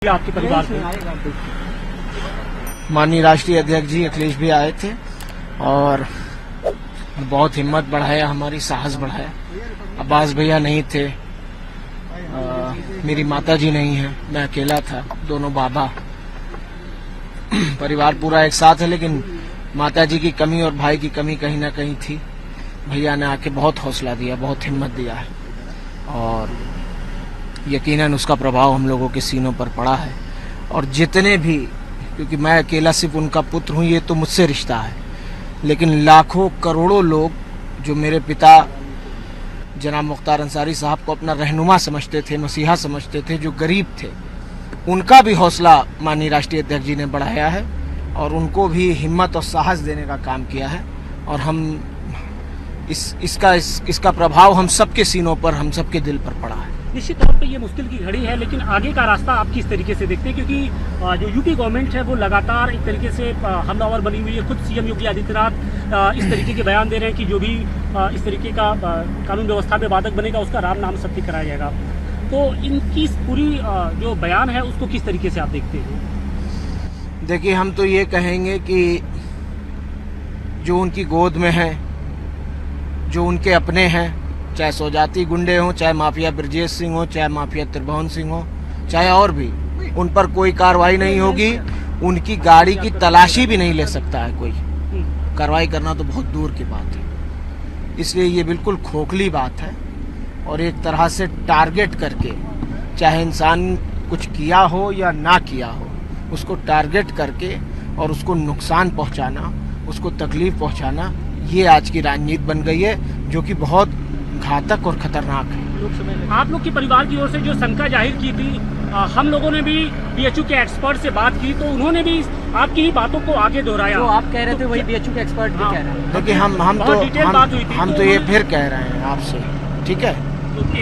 आपके परिवार से माननीय राष्ट्रीय अध्यक्ष जी अखिलेश भी आए थे और बहुत हिम्मत बढ़ाया, हमारी साहस बढ़ाया। अब्बास भैया नहीं थे, मेरी माता जी नहीं है, मैं अकेला था, दोनों बाबा, परिवार पूरा एक साथ है, लेकिन माता जी की कमी और भाई की कमी कहीं ना कहीं थी। भैया ने आके बहुत हौसला दिया, बहुत हिम्मत दिया है और यकीनन उसका प्रभाव हम लोगों के सीनों पर पड़ा है। और जितने भी, क्योंकि मैं अकेला सिर्फ उनका पुत्र हूँ, ये तो मुझसे रिश्ता है, लेकिन लाखों करोड़ों लोग जो मेरे पिता जनाब मुख्तार अंसारी साहब को अपना रहनुमा समझते थे, मसीहा समझते थे, जो गरीब थे, उनका भी हौसला माननीय राष्ट्रीय अध्यक्ष जी ने बढ़ाया है और उनको भी हिम्मत और साहस देने का काम किया है। और हम इसका प्रभाव हम सबके सीनों पर, हम सबके दिल पर पड़ा है। निश्चित तौर पे ये मुश्किल की घड़ी है, लेकिन आगे का रास्ता आप किस तरीके से देखते हैं? क्योंकि जो यूपी गवर्नमेंट है वो लगातार एक तरीके से हमलावर बनी हुई है। खुद सीएम योगी आदित्यनाथ इस तरीके के बयान दे रहे हैं कि जो भी इस तरीके का कानून व्यवस्था में बाधक बनेगा उसका राम नाम सत्य कराया जाएगा। तो इनकी पूरी जो बयान है उसको किस तरीके से आप देखते हैं? देखिए, हम तो ये कहेंगे कि जो उनकी गोद में है, जो उनके अपने हैं, चाहे सौजाती गुंडे हों, चाहे माफिया ब्रजेश सिंह हो, चाहे माफिया त्रिभुवन सिंह हो, चाहे और भी, उन पर कोई कार्रवाई नहीं होगी। उनकी गाड़ी की तलाशी भी नहीं ले सकता है कोई। कार्रवाई करना तो बहुत दूर की बात है। इसलिए ये बिल्कुल खोखली बात है और एक तरह से टारगेट करके, चाहे इंसान कुछ किया हो या ना किया हो, उसको टारगेट करके और उसको नुकसान पहुंचाना, उसको तकलीफ पहुंचाना, ये आज की राजनीति बन गई है, जो कि बहुत घातक और खतरनाक है। आप लोग के परिवार की ओर से जो शंका जाहिर की थी, हम लोगों ने भी बीएचयू के एक्सपर्ट से बात की तो उन्होंने भी आपकी ही बातों को आगे दोहराया। जो आप कह रहे थे वही बीएचयू के एक्सपर्ट भी कह रहे हैं। देखिए, हम तो ये फिर कह रहे हैं आपसे, ठीक है?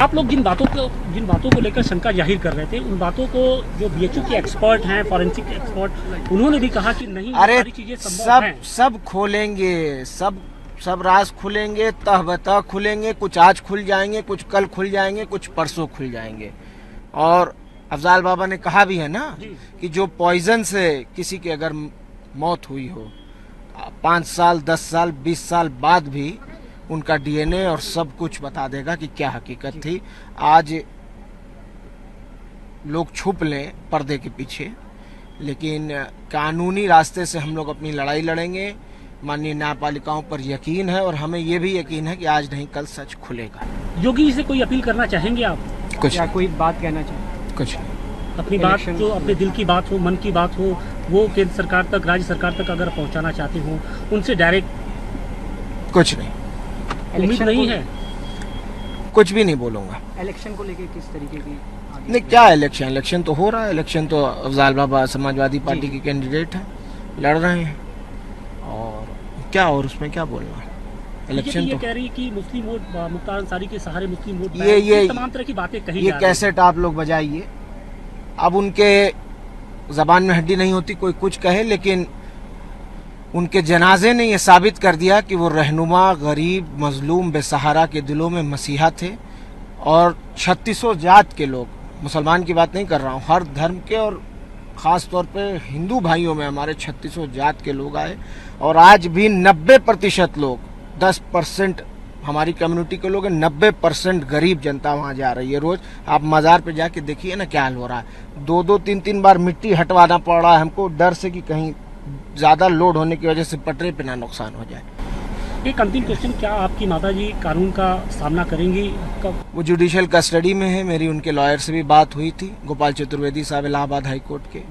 आप लोग जिन बातों को लेकर शंका जाहिर कर रहे थे, उन बातों को जो बीएचयू के एक्सपर्ट हैं, फॉरेंसिक एक्सपर्ट, उन्होंने भी कहा कि नहीं, अरे चीजें सब खोलेंगे, सब राज खुलेंगे, तह बतह खुलेंगे। कुछ आज खुल जाएंगे, कुछ कल खुल जाएंगे, कुछ परसों खुल जाएंगे। और अफजाल बाबा ने कहा भी है ना कि जो पॉइजन से किसी की अगर मौत हुई हो, 5 साल, 10 साल, 20 साल बाद भी उनका डीएनए और सब कुछ बता देगा कि क्या हकीकत थी। आज लोग छुप लें पर्दे के पीछे, लेकिन कानूनी रास्ते से हम लोग अपनी लड़ाई लड़ेंगे। माननीय न्यायपालिकाओं पर यकीन है और हमें ये भी यकीन है कि आज नहीं कल सच खुलेगा। योगी जी से कोई अपील करना चाहेंगे आप? कुछ या कोई बात कहना चाहेंगे? कुछ अपनी बात, जो अपने दिल की बात हो, मन की बात हो, वो केंद्र सरकार तक, राज्य सरकार तक अगर पहुंचाना चाहते हो, उनसे डायरेक्ट? कुछ नहीं, उम्मीद नहीं है? कुछ भी नहीं बोलूंगा। इलेक्शन को लेकर किस तरीके की नहीं, क्या इलेक्शन तो हो रहा है। इलेक्शन तो अफजाल बाबा समाजवादी पार्टी के कैंडिडेट हैं, लड़ रहे हैं, और क्या, और उसमें क्या बोलना। इलेक्शन ये तो कह रही है कि मुस्लिम वोट, मुख्तार अंसारी के सहारे मुस्लिम वोट, ये तमाम तरह की बातें कही ये कैसेट आप लोग बजाइए। अब उनके जबान में हड्डी नहीं होती, कोई कुछ कहे, लेकिन उनके जनाजे ने यह साबित कर दिया कि वो रहनुमा, गरीब, मजलूम, बेसहारा के दिलों में मसीहा थे। और 3600 जात के लोग, मुसलमान की बात नहीं कर रहा हूँ, हर धर्म के और ख़ास तौर पे हिंदू भाइयों में हमारे 3600 जात के लोग आए। और आज भी 90% लोग, 10% हमारी कम्युनिटी के लोग हैं, 90% गरीब जनता वहाँ जा रही है रोज। आप मज़ार पे जाके देखिए ना क्या हाल हो रहा है। 2-2, 3-3 बार मिट्टी हटवाना पड़ रहा है हमको, डर से कि कहीं ज़्यादा लोड होने की वजह से पटरे पे ना नुकसान हो जाए। एक अंतिम क्वेश्चन, क्या आपकी माताजी कानून का सामना करेंगी कब? वो जुडिशियल कस्टडी में है। मेरी उनके लॉयर से भी बात हुई थी, गोपाल चतुर्वेदी साहब, इलाहाबाद हाई कोर्ट के,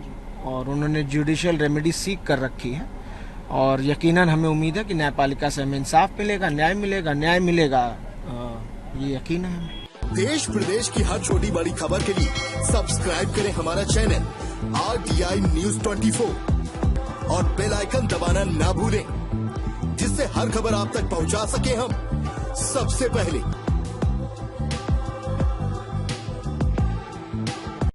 और उन्होंने जुडिशियल रेमेडी सीख कर रखी है। और यकीनन हमें उम्मीद है कि न्यायपालिका से हमें इंसाफ मिलेगा, न्याय मिलेगा, ये यकीन है हमें। देश प्रदेश की हर छोटी बड़ी खबर के लिए सब्सक्राइब करें हमारा चैनल RTI News 24 और बेल आइकन दबाना ना भूलें, जिससे हर खबर आप तक पहुंचा सके हम सबसे पहले।